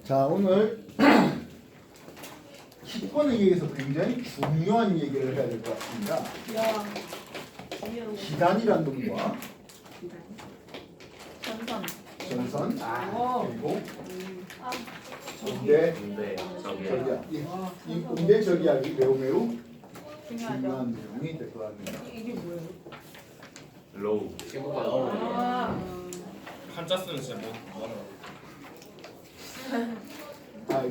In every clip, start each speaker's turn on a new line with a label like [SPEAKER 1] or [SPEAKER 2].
[SPEAKER 1] 자, 오늘 기권에 의해서 굉장히 중요한 얘기를 해야 될 것 같습니다.
[SPEAKER 2] 야, 중요한 거.
[SPEAKER 1] 기단이란 놈과
[SPEAKER 2] 전선.
[SPEAKER 1] 전선 그리고
[SPEAKER 2] 아,
[SPEAKER 1] 운대
[SPEAKER 3] 네, 저기요.
[SPEAKER 1] 절기학. 이 운대 절기학이 매우
[SPEAKER 2] 중요하죠.
[SPEAKER 1] 중요한 내용이 될 것 같습니다.
[SPEAKER 2] 이게 뭐예요?
[SPEAKER 3] 로우.
[SPEAKER 4] 친구가
[SPEAKER 2] 아,
[SPEAKER 5] 한자 쓰는 진짜 뭐
[SPEAKER 1] 아,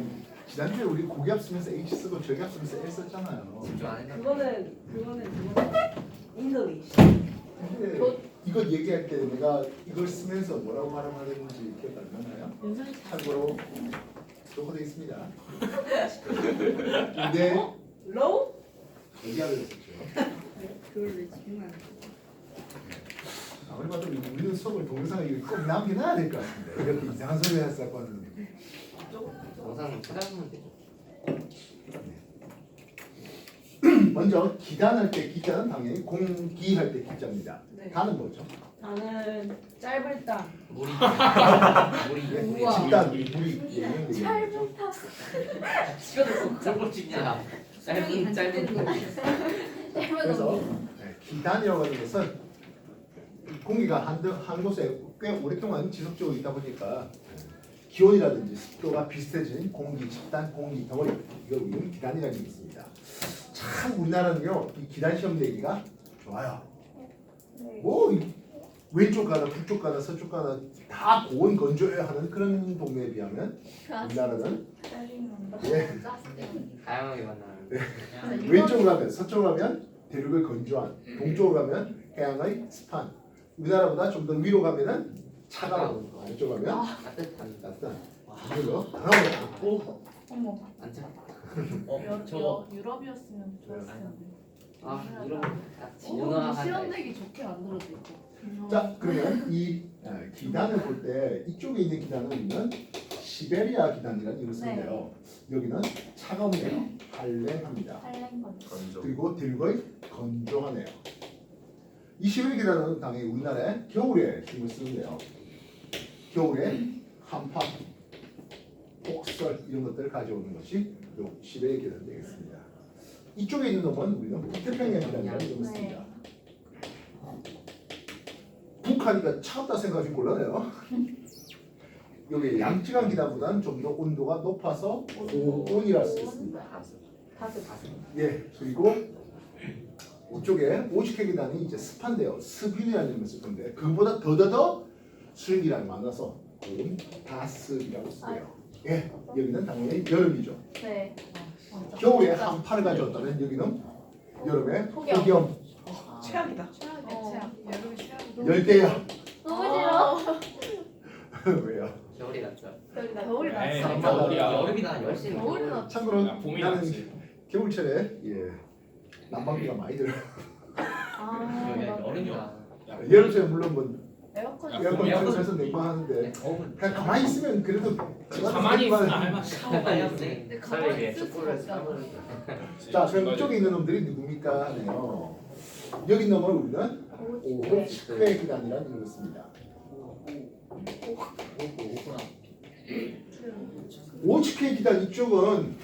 [SPEAKER 1] 지난주에 우리 고기압 쓰면서 H 쓰고 절기압 쓰면서 L 썼잖아요.
[SPEAKER 4] 좀안 했나?
[SPEAKER 2] 그거는 English.
[SPEAKER 1] 근데 이거 얘기할 때 내가 이걸 쓰면서 뭐라고 발음하는지 기억 안 나나요?
[SPEAKER 2] 윤선이
[SPEAKER 1] 참고로 녹화되어 있습니다. 근데
[SPEAKER 2] 로우?
[SPEAKER 1] 절기압을 썼죠.
[SPEAKER 2] 그걸 왜 지금 안 해?
[SPEAKER 1] 아무리 봐도 우리는 수업을 동영상에 꼭 남겨놔야 될 것 같은데 이렇게 이상한 소리 했을 거는
[SPEAKER 4] 영상 찾아보면 되죠.
[SPEAKER 1] 먼저 기단할 때 기자는 당연히 공기할 때 기자입니다.
[SPEAKER 2] 네.
[SPEAKER 1] 단은 뭐죠?
[SPEAKER 2] 나는 짧을 땅.
[SPEAKER 4] 물이
[SPEAKER 1] 예,
[SPEAKER 2] 우와.
[SPEAKER 1] 집단 물이 있는
[SPEAKER 2] 짧은 땅. 집어도
[SPEAKER 4] 짧고 찍냐? 짧은 거.
[SPEAKER 1] 그래서 기단이라고 하는 것은 공기가 한 곳에 꽤 오랫동안 지속적으로 있다 보니까 기온이라든지 습도가 비슷해진 공기, 집단, 공기 덩어리 이걸 우리는 기단이라는 게 있습니다. 참 우리나라는요 이 기단 시험 내기가 좋아요. 뭐 왼쪽 가다 북쪽 가다 서쪽 가다 다 고온 건조해야 하는 그런 동네에 비하면 우리나라는 예,
[SPEAKER 4] 다양하게 만나는.
[SPEAKER 1] 왼쪽으로 가면 서쪽으로 가면 대륙을 건조한 동쪽으로 가면 해양의 습한 우리나라보다 좀 더 위로 가면은 차가운 아래쪽 가면
[SPEAKER 4] 따뜻한.
[SPEAKER 1] 따뜻한 이걸로 하나로
[SPEAKER 4] 오.
[SPEAKER 2] 어머.
[SPEAKER 4] 안 차.
[SPEAKER 2] 저거 유럽이었으면 좋았을 텐데.
[SPEAKER 4] 아 이런 거 같이
[SPEAKER 2] 어,
[SPEAKER 4] 연어가
[SPEAKER 2] 실험되기 좋게 만들어져 있고.
[SPEAKER 1] 자 그러면 이 기단을 볼 때 이쪽에 있는 기단은 우리는 시베리아 기단이라는 이름을 쓰는데요. 여기는 차가운데요. 한랭합니다.
[SPEAKER 3] 건조.
[SPEAKER 1] 그리고 대륙의 건조하네요. 이 시베리아 기단은 당연히 우리나라에 겨울에 힘을 쓰는데요. 겨울에 한파, 폭설 이런 것들을 가져오는 것이 요 시베리아 기단 되겠습니다. 이쪽에 있는 놈은 우리는 북태평양 기단이라는 이름을 씁니다. 북하니까 차갑다 생각하시 곤란해요. 여기 양쯔강 기단보다는 좀 더 온도가 높아서 고온이라 수 있습니다. 예, 그리고 이쪽에 오직해 기단이 이제 습한데요. 습윤이라는 이름을 쓸 건데 그보다 더더더 수증기량이 많아서 고온 다습이라고 쓰고요. 예, 여기는 당연히 여름이죠.
[SPEAKER 2] 네.
[SPEAKER 1] 겨울에 한파를 가져왔다면 여기는 여름에 폭염,
[SPEAKER 2] 최악이다. 최악. 여름이 최악이다.
[SPEAKER 1] 열대야.
[SPEAKER 2] 너무 싫어.
[SPEAKER 1] 왜요?
[SPEAKER 4] 겨울이 낫죠.
[SPEAKER 2] 겨울이
[SPEAKER 5] 에이,
[SPEAKER 2] 낫지.
[SPEAKER 5] 겨울이야.
[SPEAKER 4] 여름이나 훨씬.
[SPEAKER 2] 겨울이 낫지.
[SPEAKER 1] 참고로
[SPEAKER 5] 야, 봄이
[SPEAKER 1] 나는
[SPEAKER 5] 낫지.
[SPEAKER 1] 겨울철에 난방비가 많이 들어요.
[SPEAKER 4] 여기 여름이나.
[SPEAKER 1] 여름철에 물론 뭐
[SPEAKER 2] 에어컨.
[SPEAKER 1] 에어컨
[SPEAKER 5] 에어컨
[SPEAKER 1] 틀어서 냉방 하는데
[SPEAKER 4] 더우면.
[SPEAKER 1] 그냥 가만히 있으면 그래도
[SPEAKER 5] 가만히 있으면
[SPEAKER 1] 냉방-
[SPEAKER 5] 할만.
[SPEAKER 4] 샤워해야지.
[SPEAKER 3] 차라리
[SPEAKER 4] 촛불을 사면.
[SPEAKER 1] 자, 그럼 이쪽에 있는 놈들이 누굽니까? 하네요. 여기 있는 놈을 우리는 오츠크의 기단이라는 이름을 씁니다. 오츠크의 기단 이쪽은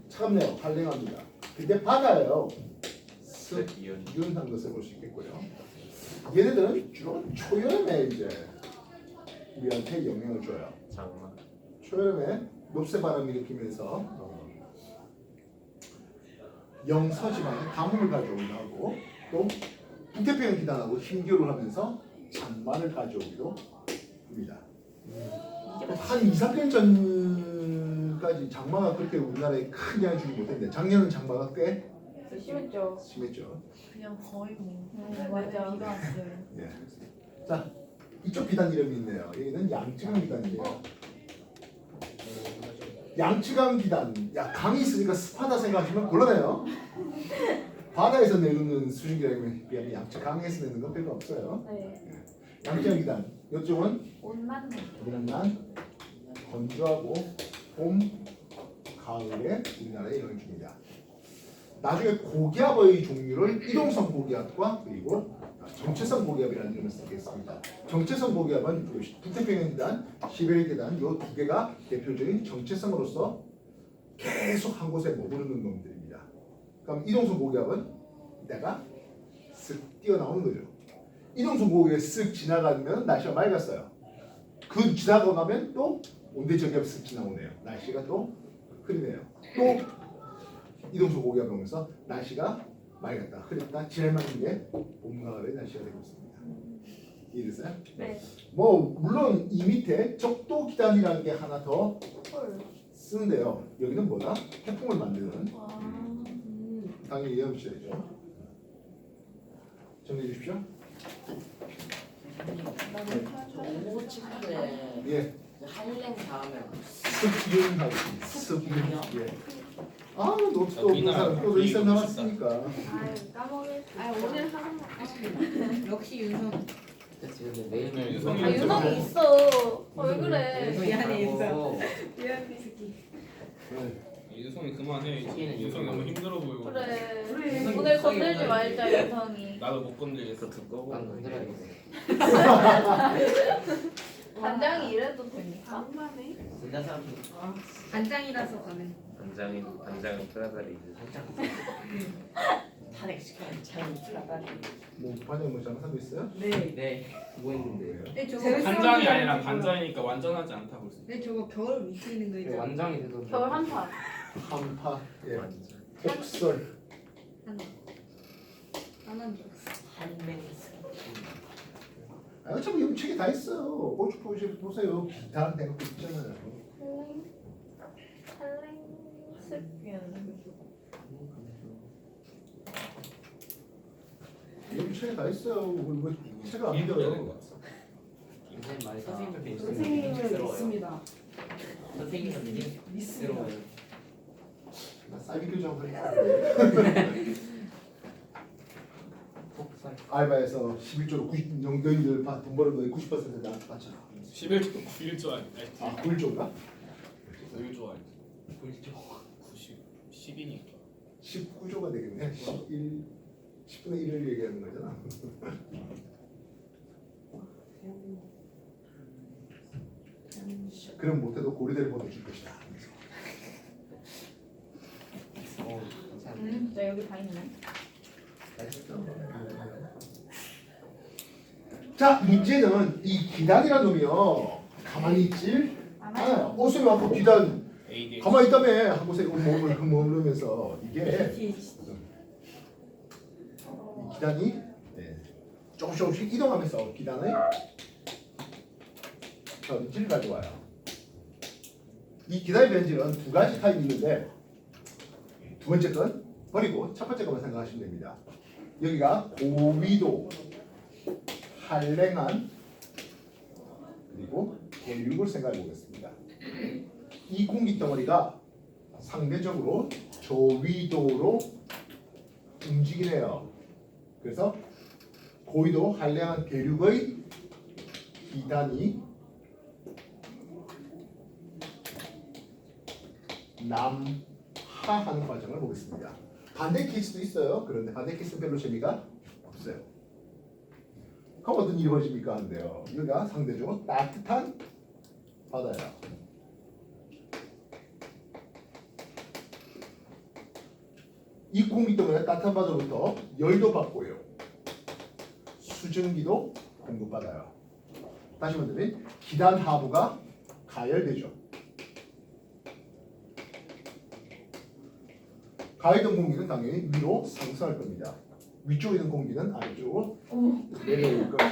[SPEAKER 1] 차갑네요. 한랭합니다. 근데 바다예요.
[SPEAKER 3] 이온.
[SPEAKER 1] 습윤한 것을 볼 수 있겠고요. 얘네들은 주로 초여름에 이제 우리한테 영향을 줘요.
[SPEAKER 3] 장마.
[SPEAKER 1] 초여름에 높새 바람을 일으키면서 영서지방에 가뭄을 가져오기도 하고 또 북태평양 기단하고 힘겨루를 하면서 장마를 가져오기도 합니다. 한 2, 3년 전까지 장마가 그렇게 우리나라에 큰 영향을 주지 못했는데 작년은 장마가 꽤
[SPEAKER 2] 심했죠.
[SPEAKER 1] 심했죠.
[SPEAKER 2] 그냥 거의 뭐. 맞아. 비가 왔어요.
[SPEAKER 1] 예. 자, 이쪽 기단 이름이 있네요. 여기는 양쯔강 기단이에요. 양쯔강 기단. 야, 강이 있으니까 습하다 생각하시면 곤란해요. 바다에서 내리는 수증기량에 비하면 양쯔강에서 내는 건 별로 없어요.
[SPEAKER 2] 네.
[SPEAKER 1] 양쯔강 기단. 이쪽은
[SPEAKER 2] 온만.
[SPEAKER 1] 동남 건조하고 봄, 가을에 우리나라에 영향을 줍니다. 나중에 고기압의 종류를 이동성 고기압과 그리고 정체성 고기압이라는 이름을 쓰겠습니다. 정체성 고기압은 북태평양계단, 시베리아계단 요 두 개가 대표적인 정체성으로서 계속 한 곳에 머무르는 놈들입니다. 그럼 이동성 고기압은 이따가 쓱 뛰어나오는 거죠. 이동성 고기압이 쓱 지나가면 날씨가 맑았어요. 그 지나고 나면 또 온대저기압이 쓱 지나오네요. 날씨가 또 흐리네요. 또 이동성 고기압이 오면서 날씨가 맑았다, 흐렸다, 지낼만한 게 봄, 가을의 날씨가 되고 있습니다. 이해됐어요?
[SPEAKER 2] 네.
[SPEAKER 1] 뭐 물론 이 밑에 적도 기단이라는 게 하나 더
[SPEAKER 2] 헐.
[SPEAKER 1] 쓰는데요. 여기는 뭐다? 태풍을 만드는
[SPEAKER 2] 와.
[SPEAKER 1] 당연히 이해해 주셔야죠. 정리해 주십시오.
[SPEAKER 4] 오 친구들
[SPEAKER 1] 예.
[SPEAKER 4] 한랭 다음에
[SPEAKER 1] 습기운하고 습기운. 예. 아, 노트도 없는
[SPEAKER 5] 미나
[SPEAKER 1] 사람 또 일선
[SPEAKER 5] 이거
[SPEAKER 1] 남았으니까.
[SPEAKER 2] 아유 까먹을.
[SPEAKER 6] 아 오늘 하는 거 역시 윤성.
[SPEAKER 4] 지금 매일매일
[SPEAKER 5] 유성이
[SPEAKER 2] 아 윤성이 있어. 왜 그래?
[SPEAKER 6] 미안해,
[SPEAKER 4] 윤성.
[SPEAKER 6] 미안해 새끼.
[SPEAKER 5] 윤성이 그만해.
[SPEAKER 4] 새끼는
[SPEAKER 5] 윤성이 너무 힘들어 보이고.
[SPEAKER 2] 그래.
[SPEAKER 6] 그래.
[SPEAKER 2] 오늘 건들지 말자 윤성이.
[SPEAKER 5] 나도 못 건드리겠어.
[SPEAKER 3] 두꺼워.
[SPEAKER 4] 난 건드려야겠어.
[SPEAKER 2] 단장이 이래도 됩니까?
[SPEAKER 6] 안만해.
[SPEAKER 4] 진짜 사람들
[SPEAKER 6] 안장이라서 가네.
[SPEAKER 3] 단장은 프라다리.
[SPEAKER 4] 살짝 탄핵시켜야 참 플라다리.
[SPEAKER 1] 뭐 반영 뭐 잘못한 거 있어요?
[SPEAKER 6] 네.
[SPEAKER 4] 네. 뭐 했는데?
[SPEAKER 6] 네 저거
[SPEAKER 5] 반장이 아니라 반장이니까 완전하지 않다고 했어.
[SPEAKER 6] 네 저거 겨울 밑에 있는 거 있잖아.
[SPEAKER 4] 완장이 돼도
[SPEAKER 2] 겨울 한파.
[SPEAKER 1] 한파. 예.
[SPEAKER 3] 완전.
[SPEAKER 1] 폭설.
[SPEAKER 6] 하나. 안한 줄 알았어.
[SPEAKER 4] 한맹스.
[SPEAKER 1] 아, 어차피 여기 책에 다 있어요. 보세요. 기타 대놓고 있잖아요.
[SPEAKER 2] 할랭 습균.
[SPEAKER 1] 여기 책에 다 있어요. 뭐 책을 안
[SPEAKER 5] 이해도 되는 거
[SPEAKER 1] 믿어요.
[SPEAKER 5] 같아.
[SPEAKER 4] 선생님 말이 선생님한테
[SPEAKER 6] 선생님을 믿습니다.
[SPEAKER 4] 선생님한테
[SPEAKER 6] 믿습니다.
[SPEAKER 1] 나 사이비 교정 할
[SPEAKER 4] 폭살.
[SPEAKER 1] 알바에서 11조로 90 너희들 돈 버는 너희 90% 나한테 받잖아.
[SPEAKER 5] 11조 9일조 아니.
[SPEAKER 1] 아 9일조인가?
[SPEAKER 5] 9일조 아니.
[SPEAKER 4] 불죠.
[SPEAKER 5] 10이니까.
[SPEAKER 1] 19조가 되겠네. 10분의 1을 얘기하는 거잖아. 그럼 못해도 고리대를 보내줄 것이다.
[SPEAKER 4] 오 괜찮네.
[SPEAKER 2] 진짜 여기 다 있네.
[SPEAKER 1] 자, 문제는 이 기단이라는 놈이요. 가만히 있질 않아요. 어서 와서 기단
[SPEAKER 5] ADHD.
[SPEAKER 1] 가만히 있다며 한 곳에 머무르면서 이게 이 기단이 조금씩 이동하면서 기단의 변질을 가져와요. 이 기단의 변질은 두 가지 타입이 있는데 두 번째 건 버리고 첫 번째 것만 생각하시면 됩니다. 여기가 고위도 한랭한 그리고 대륙을 생각해 보겠습니다. 이 공기 덩어리가 상대적으로 저위도로 움직이네요. 그래서 고위도 한량한 대륙의 기단이 남하하는 과정을 보겠습니다. 반대 케이스도 있어요. 그런데 반대 케이스는 별로 재미가 없어요. 그럼 어떤 일이 벌어집니까? 한데요. 여기가 상대적으로 따뜻한 바다예요. 이 공기 덩어리가 따뜻한 바다로부터 열도 받고요. 수증기도 공급받아요. 다시 말하면 기단 하부가 가열되죠. 가열된 공기는 당연히 위로 상승할 겁니다. 위쪽에 있는 공기는 아래쪽으로 내려올 겁니다.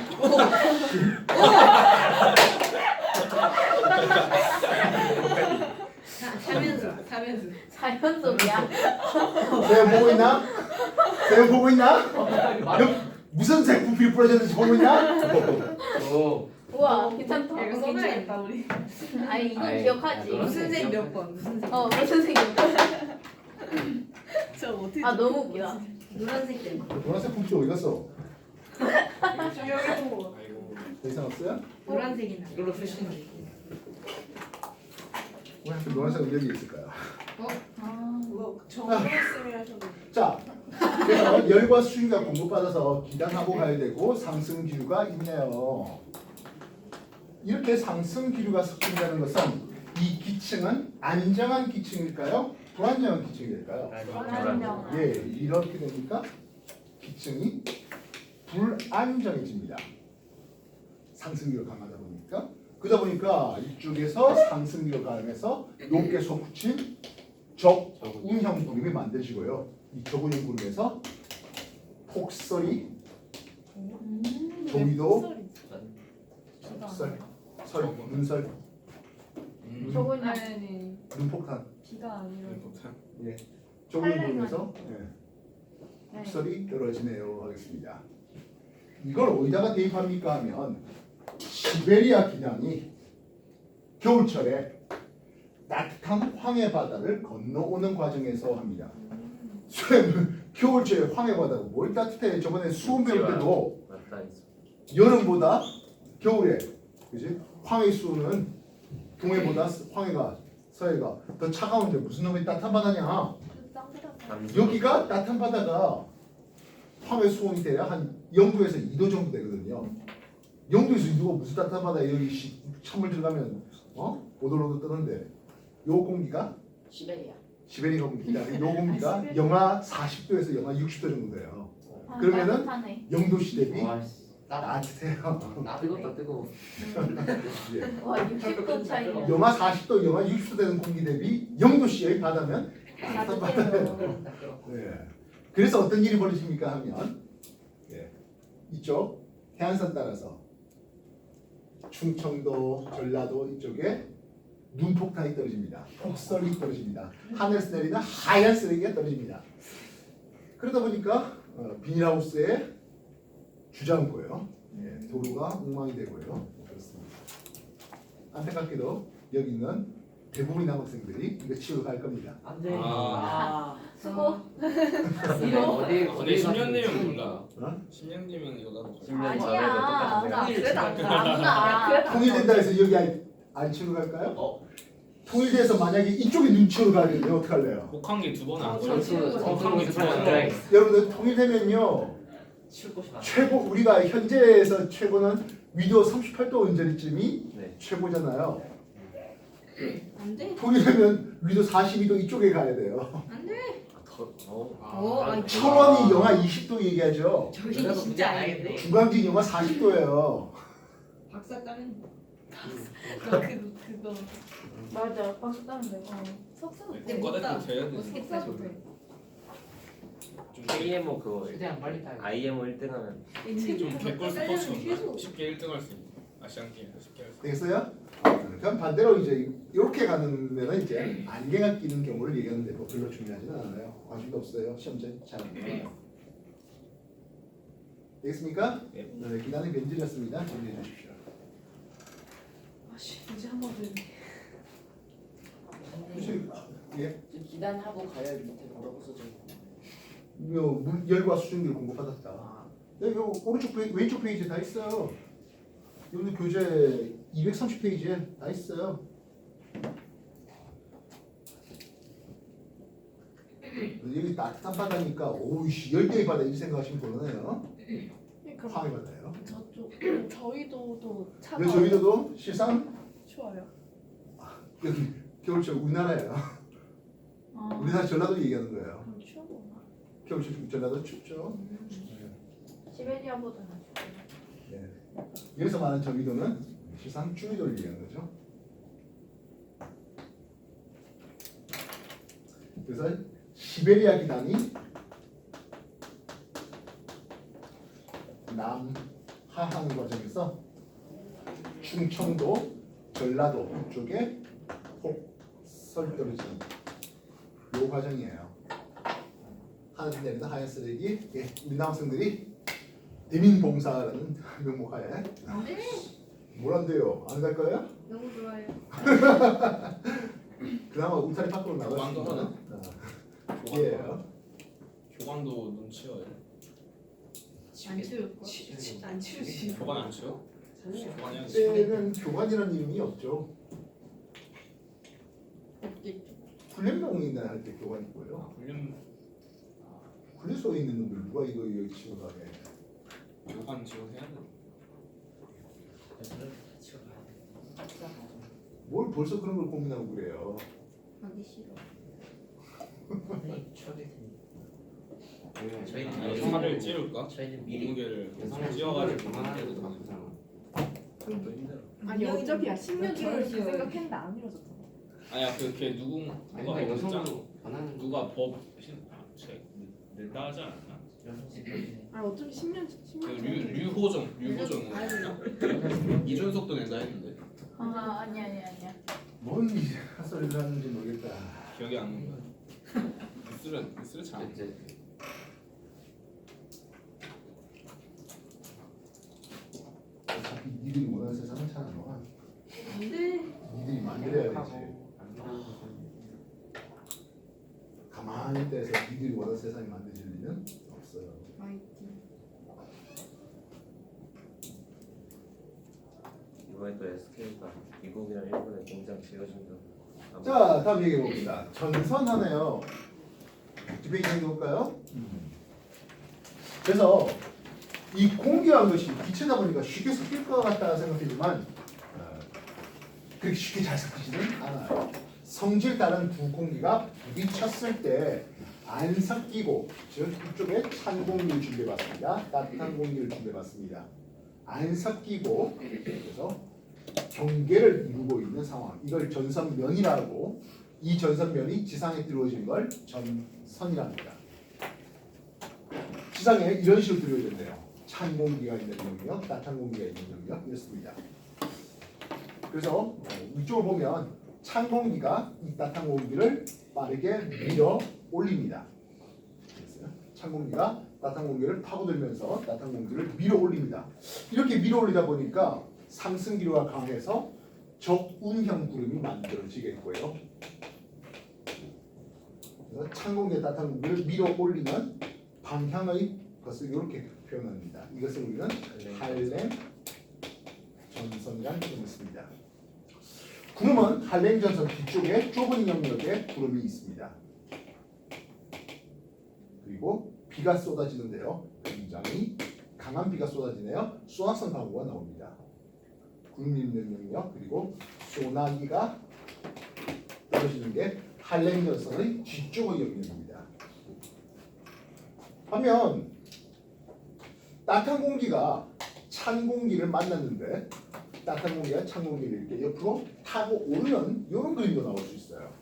[SPEAKER 6] 사면수.
[SPEAKER 2] 자연속이야.
[SPEAKER 1] 세연 보고 있나? 세연 보고 있나? 무슨 색 부피 부러졌는지 보고 있나?
[SPEAKER 4] 오.
[SPEAKER 2] 우와 괜찮다.
[SPEAKER 6] 이거 써놔야겠다 우리.
[SPEAKER 2] 아니 이거
[SPEAKER 4] 아이,
[SPEAKER 2] 기억하지.
[SPEAKER 4] 아,
[SPEAKER 6] 무슨 색 몇 번? 무슨 색?
[SPEAKER 2] 무슨 색이야?
[SPEAKER 6] 저 어떻게?
[SPEAKER 2] 아 너무 웃기다.
[SPEAKER 6] 노란색 때.
[SPEAKER 1] 노란색 부피 어디 갔어?
[SPEAKER 6] 조용히.
[SPEAKER 5] 아이고.
[SPEAKER 1] 더 이상 없어요?
[SPEAKER 6] 노란색이나.
[SPEAKER 4] 이걸로 쓰시면 돼.
[SPEAKER 1] 왜 노란색은 여기 있을까요?
[SPEAKER 2] 아
[SPEAKER 6] 그거 정말 쓰면 하셔도.
[SPEAKER 1] 자, 그래서 열과 수증기가 공급받아서 기단하고 가야 되고 상승 기류가 있네요. 이렇게 상승 기류가 섞인다는 것은 이 기층은 안정한 기층일까요? 불안정한 기층일까요?
[SPEAKER 2] 불안정.
[SPEAKER 1] 예, 이렇게 되니까 기층이 불안정해집니다. 상승기가 강하다 보니까. 그러다 보니까 이쪽에서 상승기가 강해서 높게 솟구친 적운형 구름이 만들어지고요. 이 적운형 구름에서 폭설이 조이도 폭설, 눈설,
[SPEAKER 2] 저건
[SPEAKER 6] 아니
[SPEAKER 1] 눈폭탄,
[SPEAKER 6] 비가 아니라
[SPEAKER 1] 적운형 구름에서
[SPEAKER 2] 네.
[SPEAKER 1] 폭설이 떨어지네요 하겠습니다. 이걸 어디다가 대입합니까 하면 시베리아 기단이 겨울철에 따뜻한 황해 바다를 건너오는 과정에서 합니다. 겨울철에 황해 바다가 뭘 따뜻해? 저번에 수온 배울 때도
[SPEAKER 3] 맞다 있어.
[SPEAKER 1] 여름보다 겨울에 그지? 황해 수온은 동해보다 황해가 서해가 더 차가운데 무슨 놈이 따뜻한 바다냐? 여기가 따뜻한 바다가 황해 수온이 돼야 한 0도에서 2도 정도 되거든요. 0도에서 2도가 무슨 따뜻한 바다에 여기 찬물 들어가면 오돌오돌 뜨는데 요 공기가 시베리아 공기다. 요 공기가 영하 40도에서 영하 60도 정도 돼요. 그러면은
[SPEAKER 2] 따뜻하네.
[SPEAKER 1] 0도씨 대비
[SPEAKER 4] 와씨
[SPEAKER 1] 따뜻해요.
[SPEAKER 4] 나 뜨겁다 뜨거워.
[SPEAKER 1] 예.
[SPEAKER 2] 와 60도 차이네.
[SPEAKER 1] 영하 40도, 영하 60도 되는 공기 대비 0도씨의 바다면 따뜻한 바다예요.
[SPEAKER 2] 따뜻해요.
[SPEAKER 1] 예. 그래서 어떤 일이 벌어집니까 하면 이쪽 해안선 따라서 충청도, 전라도 이쪽에 눈폭탄이 떨어집니다. 폭설이 떨어집니다. 하늘에서 내리는 하얀 쓰레기가 떨어집니다. 그러다 보니까 비닐하우스에 주저앉고요. 도로가 엉망이 되고요. 그렇습니다. 안타깝게도 여기 있는 대부분의 남학생들이 이거 치우러 갈 겁니다.
[SPEAKER 4] 안돼.
[SPEAKER 2] 수고.
[SPEAKER 4] 어디
[SPEAKER 5] 10년 되면 몰라.
[SPEAKER 1] 어?
[SPEAKER 5] 10년 뒤면 이거 나도
[SPEAKER 3] 10년 전에도
[SPEAKER 2] 아니야.
[SPEAKER 3] 똑같은
[SPEAKER 2] 나
[SPEAKER 3] 생각.
[SPEAKER 2] 그래도 안 가.
[SPEAKER 1] 통일된다 해서 여기 안 치우러 갈까요? 통일돼서 만약에 이쪽에 눈 치우러 가면 어떡할래요?
[SPEAKER 5] 복한게 2번 안
[SPEAKER 6] 그렇지.
[SPEAKER 5] 쳐.
[SPEAKER 4] 성성이
[SPEAKER 5] 두
[SPEAKER 4] 두번
[SPEAKER 5] 번.
[SPEAKER 4] 들어야
[SPEAKER 1] 여러분들 통일되면요
[SPEAKER 4] 치울 곳이 많아.
[SPEAKER 1] 최고 우리가 현재에서 최고는 위도 38도 언저리쯤이
[SPEAKER 3] 네.
[SPEAKER 1] 최고잖아요.
[SPEAKER 6] 안돼
[SPEAKER 1] 통일되면 위도 42도 이쪽에 가야 돼요. 철원이 영하 20도 얘기하죠.
[SPEAKER 6] 저희 진짜 아닌데
[SPEAKER 1] 중강진 영하 40도예요.
[SPEAKER 6] 박사 따는 그거
[SPEAKER 2] 맞아. 박수 따면 돼.
[SPEAKER 6] 석사도
[SPEAKER 5] 네, 꺼내도 돼야 돼.
[SPEAKER 6] 석사도 돼
[SPEAKER 3] IMO 그거
[SPEAKER 4] 최대한 빨리 타야 돼.
[SPEAKER 3] IMO 1등하면
[SPEAKER 5] 좀 개꿀 스포츠인가? 쉽게 1등 할 수 있는 아시안 게임 쉽게 할 수.
[SPEAKER 1] 되겠어요? 그럼 반대로 이제 이렇게 가는 데는 이제 안개가 끼는 경우를 얘기하는데 뭐 별로 중요하지는 않아요. 관심도 없어요. 시험 잘안 나와요. 되겠습니까?
[SPEAKER 3] 네.
[SPEAKER 1] 네, 기단의 변질이었습니다. 정리해 주십시오.
[SPEAKER 6] 아씨 이제 한번 더
[SPEAKER 1] 혹시 예?
[SPEAKER 4] 기단하고 가야 밑에 뭐라고 써져 있고.
[SPEAKER 1] 열과 수증기를 공급받았다. 여기 오른쪽 페이지, 왼쪽 페이지에 다 있어요. 여기 교재 230페이지에 다 있어요. 여기 따뜻한 바다니까 오우씨 열대의 바다 이렇게 생각하시면 곤란해요. 황해 바다예요.
[SPEAKER 6] 저쪽 저희도도 차가
[SPEAKER 1] 근데 저희도 실상
[SPEAKER 6] 추워요
[SPEAKER 1] 여기 겨울철 우리나라예요. 우리나라 전라도 얘기하는 거예요.
[SPEAKER 6] 그럼 추워
[SPEAKER 1] 겨울철 전라도 춥죠.
[SPEAKER 2] 시베리아보다는
[SPEAKER 1] 네. 여기서 말하는 저기도는 실상 중위도를 얘기하는 거죠. 그래서 시베리아 기단이 남하항 과정에서 충청도, 전라도 쪽에 폭설 떨어지는 요 과정이에요. 하늘에서 내리는 하얀 쓰레기, 우리 남학생들이 대민봉사라는 명목하에 뭘 한대요? 안 갈 거예요?
[SPEAKER 6] 너무 좋아요
[SPEAKER 1] 그나마 울타리 밖으로 나갈 수
[SPEAKER 5] 교관도
[SPEAKER 1] 있는
[SPEAKER 5] 하나?
[SPEAKER 1] 기회예요.
[SPEAKER 5] 교관도 눈 치워요.
[SPEAKER 6] 안 치울 거? 안 치우지
[SPEAKER 5] 교관 안 치워? 교관이 안
[SPEAKER 1] 그때는 교관이라는 이름이 없죠. 훈련병이나 할 때 교관 있고요.
[SPEAKER 5] 훈련
[SPEAKER 1] 분리소에 있는 놈들 누가 이거 지원하게?
[SPEAKER 5] 교관 지원해야 돼.
[SPEAKER 1] 뭘 벌써 그런 걸 고민하고 그래요?
[SPEAKER 2] 하기 싫어.
[SPEAKER 3] 저희는
[SPEAKER 5] 살을 찌울까?
[SPEAKER 3] 저희는 미리
[SPEAKER 5] 몸무게를
[SPEAKER 3] 여성을
[SPEAKER 5] 찌워가지고
[SPEAKER 3] 그만하는
[SPEAKER 5] 몸무게를
[SPEAKER 3] 거
[SPEAKER 5] 더
[SPEAKER 3] 힘들어.
[SPEAKER 6] 아니 어차피
[SPEAKER 2] 몇
[SPEAKER 6] 10년 뒤를
[SPEAKER 2] 개월
[SPEAKER 6] 그
[SPEAKER 2] 지어요?
[SPEAKER 6] 생각했는데 안 이루어졌잖아.
[SPEAKER 5] 아니야 그걔 누가
[SPEAKER 3] 아니
[SPEAKER 5] 법장
[SPEAKER 3] 여성도 안 하는
[SPEAKER 5] 누가 법 낸다 하지 않았나?
[SPEAKER 6] 아니 어차피 10년
[SPEAKER 5] 그
[SPEAKER 6] 10년
[SPEAKER 5] 류호정 이준석도 낸다 했는데
[SPEAKER 2] 아 아니야.
[SPEAKER 1] 뭔 헛소리를 하는지 모르겠다.
[SPEAKER 5] 기억이 안 난다. 뉴스를 참.
[SPEAKER 3] 이제
[SPEAKER 1] 어차피 니들이 원하는 세상은 잘 안 와.
[SPEAKER 6] 안돼.
[SPEAKER 1] 니들이 만들어야 되지. 가만히 있다해서 니들이 원하는 세상이 만들어질 리는 없어요.
[SPEAKER 3] 이번에 또 SK가 미국이랑 일본에 공장 지어준다.
[SPEAKER 1] 자, 다음 얘기해 봅니다. 전선하네요. 디베이트 해볼까요? 그래서 이 공기라는 것이 빛이다 보니까 쉽게 섞일 것 같다 생각되지만 그렇게 쉽게 잘 섞이지는 않아요. 성질 다른 두 공기가 부딪혔을 때 안 섞이고, 즉 이쪽에 찬 공기를 준비해봤습니다. 따뜻한 공기를 준비해봤습니다. 안 섞이고 그래서 경계를 이루고 있는 상황. 이걸 전선면이라고, 이 전선면이 지상에 들어오신 걸 전선이랍니다. 지상에 이런 식으로 들어야 된대요. 찬 공기가 있는 영역, 따뜻한 공기가 있는 영역 이렇습니다. 그래서 이쪽을 보면 찬 공기가 이 따뜻한 공기를 빠르게 밀어 올립니다. 그래서 찬 공기가 따뜻한 공기를 파고들면서 따뜻한 공기를 밀어 올립니다. 이렇게 밀어 올리다 보니까 상승기류가 강해서 적운형 구름이 만들어지겠고요. 그래서 찬 공기에 따뜻한 공기를 밀어 올리는 방향의 것을 이렇게 표현합니다. 이것을 우리는 할렘 전선이라는 이름을 씁니다. 구름은 할렘 전선 뒤쪽에 좁은 영역에 구름이 있습니다. 그리고 비가 쏟아지는데요. 굉장히 강한 비가 쏟아지네요. 소낙성 강우가 나옵니다. 구름 있는 영역 그리고 소나기가 떨어지는 게 할렘 전선의 뒤쪽의 영역입니다. 하면 따뜻한 공기가 찬 공기를 만났는데 따뜻한 공기가 찬 공기를 이렇게 옆으로 타고 오르는 이런 그림도 나올 수 있어요.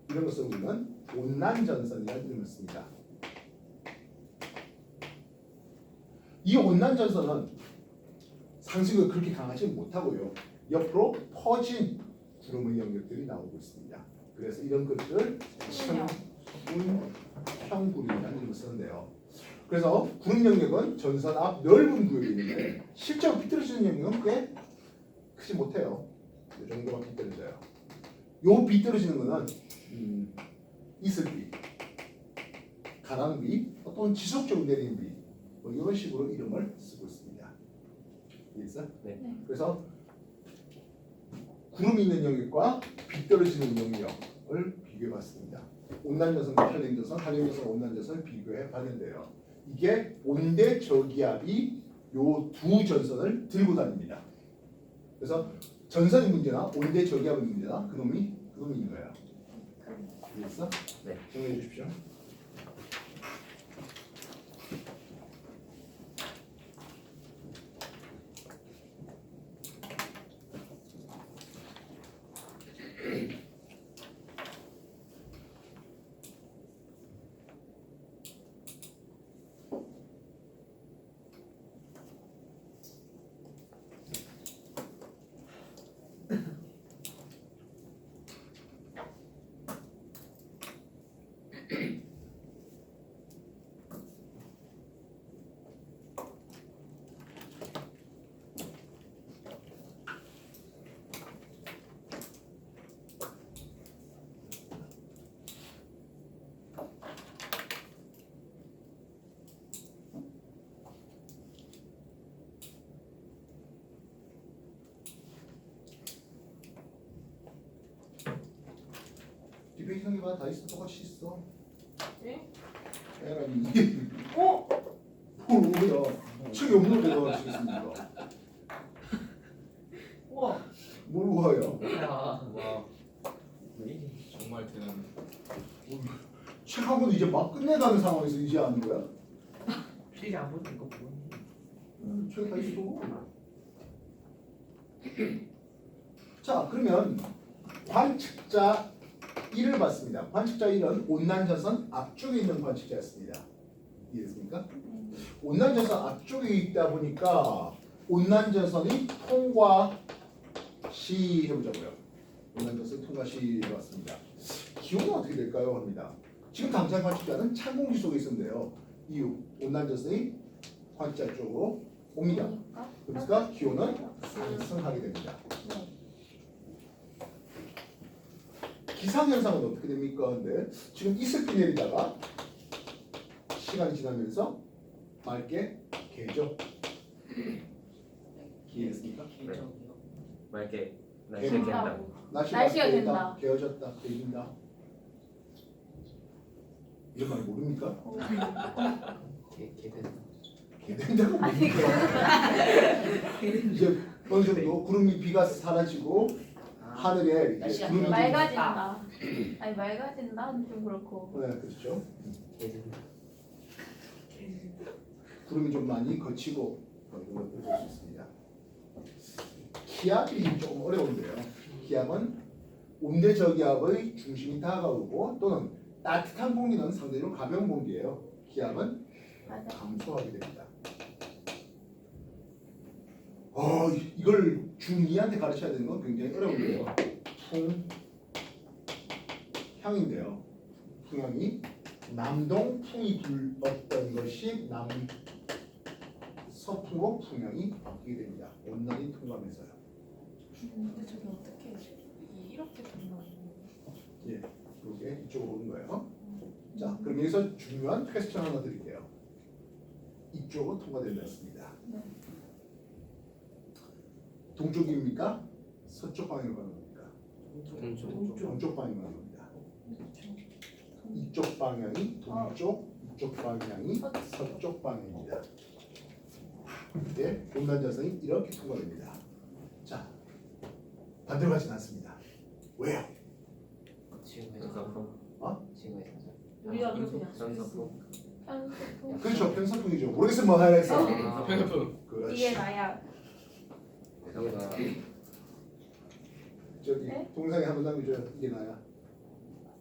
[SPEAKER 1] 이런 것을 우리는 온난 전선이라는 이름을 씁니다. 이 온난 전선은 상승이 그렇게 강하지 못하고요. 옆으로 퍼진 구름의 영역들이 나오고 있습니다. 그래서 이런 것들을 천운형구름이라는 이름을 쓰는데요. 그래서 구름 영역은 전선 앞 넓은 구역이 있는데 실제로 비틀어지는 영역은 꽤 크지 못해요. 이 정도만 비틀어져요. 요 비틀어지는 거는 이슬비, 가랑비, 또는 지속적으로 내리는 비, 뭐 이런 식으로 이름을 쓰고 있습니다. 이해했어?
[SPEAKER 3] 네.
[SPEAKER 1] 그래서 구름이 있는 영역과 비떨어지는 영역을 비교해봤습니다. 온난전선과 한랭전선, 한랭전선, 온난전선을 비교해봤는데요. 이게 온대 저기압이 요 두 전선을 들고 다닙니다. 그래서 전선이 문제나 온대 저기압이 문제나 그놈이 있는 거예요. 이해했어?
[SPEAKER 3] 네.
[SPEAKER 1] 정리해 주십시오. 디베이트 형이 봐, 다 있어, 똑같이 있어.
[SPEAKER 2] 네?
[SPEAKER 1] 에라니 이게 뭐야? 책이 없는 데가 하시겠습니까?
[SPEAKER 4] 우와.
[SPEAKER 1] 뭘 우아요?
[SPEAKER 4] 야.
[SPEAKER 5] 와
[SPEAKER 3] 왜 이래?
[SPEAKER 5] 정말 대단해.
[SPEAKER 1] 책 한 권 이제 막 끝내가는 상황에서 이제 하는 거야?
[SPEAKER 4] 필기 안 보는 거 뭐니?
[SPEAKER 1] 책이 다 있어. 자 그러면 관측자 1을 봤습니다. 관측자 1은 온난자선 앞쪽에 있는 관측자였습니다. 이해됐습니까? 온난자선 앞쪽에 있다 보니까 온난자선이 통과 시 해보자고요. 온난자선 통과 시 해봤습니다. 기온은 어떻게 될까요? 합니다. 지금 당장 관측자는 찬 공기 속에 있었는데요. 이 온난자선이 관측자 쪽으로 옵니다. 그러니까 기온은 상승하게 됩니다. 기상현상은 어떻게 됩니까? 근데 지금 이슬비 내리다가 시간이 지나면서 맑게 개죠. 이해했습니까?
[SPEAKER 4] 개적이요.
[SPEAKER 3] 맑게
[SPEAKER 1] 개는
[SPEAKER 3] 날씨 깬다.
[SPEAKER 2] 날씨가
[SPEAKER 1] 개다,
[SPEAKER 2] 된다.
[SPEAKER 1] 개어졌다, 개긴다. 이런 말 모릅니까?
[SPEAKER 4] 개된.
[SPEAKER 1] 개된다고 뭡니까? 이제 어느 정도 구름이 비가 사라지고 하늘에 이제
[SPEAKER 4] 날씨가
[SPEAKER 1] 구름이 좀-
[SPEAKER 2] 맑아진다. 아니 맑아진다는 좀 그렇고.
[SPEAKER 1] 네, 그렇죠.
[SPEAKER 4] 개된.
[SPEAKER 1] 구름이 좀 많이 거치고 이런 것들을 볼 수 있습니다. 기압이 조금 어려운데요. 기압은 온대 저기압의 중심이 다가오고 또는 따뜻한 공기는 상대적으로 가벼운 공기예요. 기압은
[SPEAKER 2] 맞아.
[SPEAKER 1] 감소하게 됩니다. 이걸 중2한테 가르쳐야 되는 건 굉장히 어려운데요. 풍향인데요. 풍향이 남동풍이 불었던 것이 서풍으로 풍향이 바뀌게 됩니다. 온난이 통과하면서요.
[SPEAKER 6] 근데 저게 어떻게 이렇게 된다고?
[SPEAKER 1] 예, 이게 이쪽으로 오는 거예요. 자, 그럼 여기서 중요한 퀘스천 하나 드릴게요. 이쪽으로 통과된다 했습니다.
[SPEAKER 2] 네.
[SPEAKER 1] 동쪽입니까? 서쪽 방향으로 가는 겁니까?
[SPEAKER 3] 동쪽.
[SPEAKER 1] 동쪽 방향으로 가는 겁니다. 이쪽 방향이 동쪽, 이쪽 방향이 서쪽 방향입니다. 네, 온난자선이 이렇게 통과됩니다. 자, 반대로 가진 않습니다. 왜요?
[SPEAKER 4] 지구에서.
[SPEAKER 3] 편서풍.
[SPEAKER 4] 지구에서.
[SPEAKER 6] 우리가 그렇게
[SPEAKER 3] 편서풍.
[SPEAKER 2] 편수풍.
[SPEAKER 1] 그렇죠, 편서풍이죠. 모르겠으면 뭐 하라 했어.
[SPEAKER 4] 아,
[SPEAKER 5] 편서풍.
[SPEAKER 1] 그렇지.
[SPEAKER 2] 이게 나야.
[SPEAKER 3] 내가
[SPEAKER 1] 저기
[SPEAKER 2] 네?
[SPEAKER 1] 동상에 한번 남겨줘요. 이게 나야.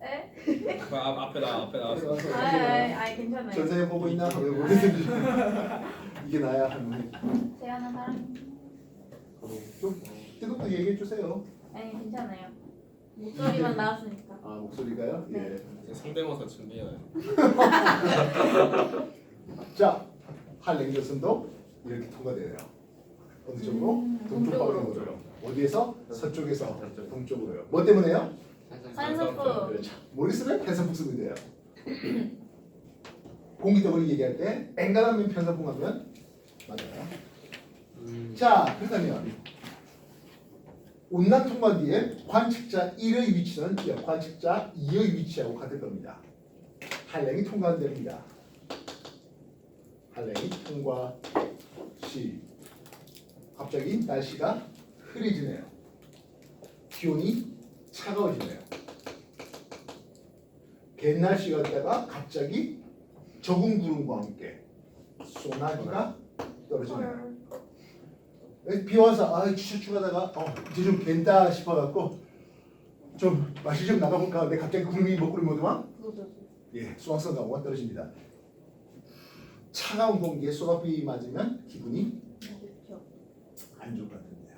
[SPEAKER 2] 에?
[SPEAKER 5] 앞에 나왔어.
[SPEAKER 2] 아이 괜찮아요.
[SPEAKER 1] 전생에 보고 있나? 왜 모르겠는지. 이게 나야 하는.
[SPEAKER 2] 제안한 사람.
[SPEAKER 1] 좀 뜨겁게 얘기해 주세요.
[SPEAKER 2] 아니 괜찮아요. 목소리만 나왔으니까.
[SPEAKER 1] 아 목소리가요? 예.
[SPEAKER 5] 이제 성대모사 준비해야 돼.
[SPEAKER 1] 자, 한랭교선도 이렇게 통과돼요. 어느 쪽으로? 동쪽 방향으로요. 어디에서? 서쪽에서
[SPEAKER 3] 서쪽.
[SPEAKER 1] 동쪽으로요. 뭐 때문에요?
[SPEAKER 2] 산소풍.
[SPEAKER 1] 그렇죠. 모르겠으면 편서풍 쓰면 돼요. 공기덕을 얘기할 때 앵간하면 편서풍 하면 맞아요. 자, 그렇다면 온난 통과 뒤에 관측자 1의 위치는 관측자 2의 위치하고 같을 겁니다. 한랭이 통과한 대로입니다. 한랭이 통과 시 갑자기 날씨가 흐려지네요. 기온이 차가워지네요. 갯날씨가 되다가 갑자기 적은 구름과 함께 소나기가 떨어지네요. 비 와서 추적추가다가 이제 좀 갠다 싶어갖고 좀 맛이 좀 나가볼까 하는데 갑자기 구름이 먹구름 모두만 예 수강성 강우가 떨어집니다. 차가운 공기에 소나비 맞으면 기분이 안 좋을 것 같은데요.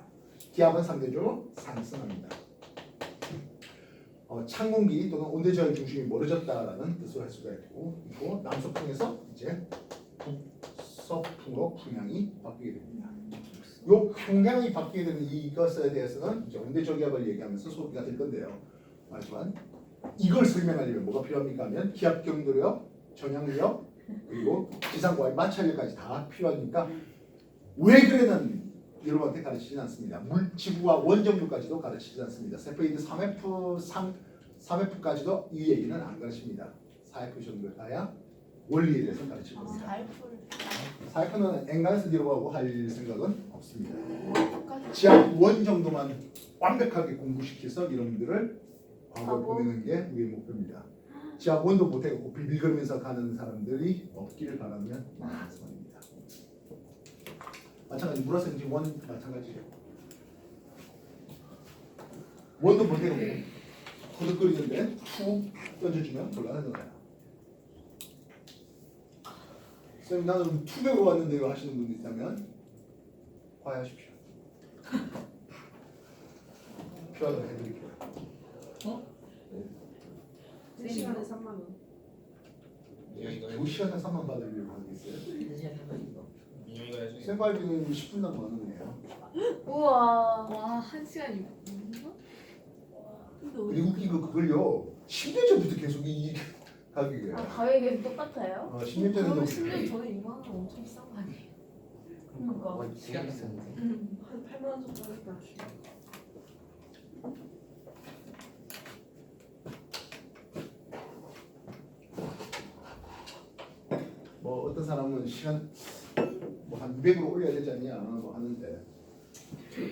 [SPEAKER 1] 기압은 상대적으로 상승합니다. 찬 공기 또는 온대저의 중심이 멀어졌다라는 뜻을 할 수가 있고 남서풍에서 이제 북서풍으로 풍향이 바뀌게 됩니다. 요 풍향이 바뀌게 되는 이것에 대해서는 이제 온대저기압을 얘기하면서 소비가 될 건데요. 하지만 이걸 설명하려면 뭐가 필요합니까 하면 기압 경도력, 전향력 그리고 지상과의 마찰력까지 다 필요하니까 왜 그래는 여러분한테 가르치진 않습니다. 지구와 원정률까지도 가르치지 않습니다. 세페이드 3F까지도 이 얘기는 안 가르칩니다. 4F 정도 가야 원리에 대해서 가르칠 겁니다.
[SPEAKER 2] 살풀.
[SPEAKER 1] 사이클은 엔간스 디로하고 할 생각은 없습니다.
[SPEAKER 2] 똑같이.
[SPEAKER 1] 지하 원 정도만 완벽하게 공부시켜서 여러분들을 과거
[SPEAKER 2] 과거?
[SPEAKER 1] 보내는 게 우리의 목표입니다. 지하 원도 못하고 빌빌거리면서 가는 사람들이 없기를 바라면 소원입니다. 마찬가지 물어서 지금 원 마찬가지예요. 원도 못하고 허덕거리는데 툭 던져주면 올라가는 거예요. 선생님 나는 투백으로 왔는데요 하시는 분들 있다면 과외하십시오. 필요하다면 해드릴게요.
[SPEAKER 6] 3시간에 3만 원.
[SPEAKER 5] 민영이가 해.
[SPEAKER 1] 2시간에 3만 받으려고 하고 있어요.
[SPEAKER 5] 민영이가 해주니.
[SPEAKER 1] 생활비는 10분당 만 원이에요.
[SPEAKER 2] 우와.
[SPEAKER 6] 와, 1시간 6만 원? 근데
[SPEAKER 1] 미국 이거 그걸요 10년 전부터 계속 이 가격이에요.
[SPEAKER 2] 가격이 똑같아요?
[SPEAKER 1] 10년
[SPEAKER 6] 그러면
[SPEAKER 1] 전에도
[SPEAKER 6] 10년 전에 6만 원 엄청 비싼 거 아니에요?
[SPEAKER 2] 그러니까.
[SPEAKER 3] 시간 비싼데.
[SPEAKER 6] 한 8만 원 정도 하겠다.
[SPEAKER 1] 뭐 어떤 사람은 시간 뭐 한 200으로 올려야 되지 않냐 뭐 하는데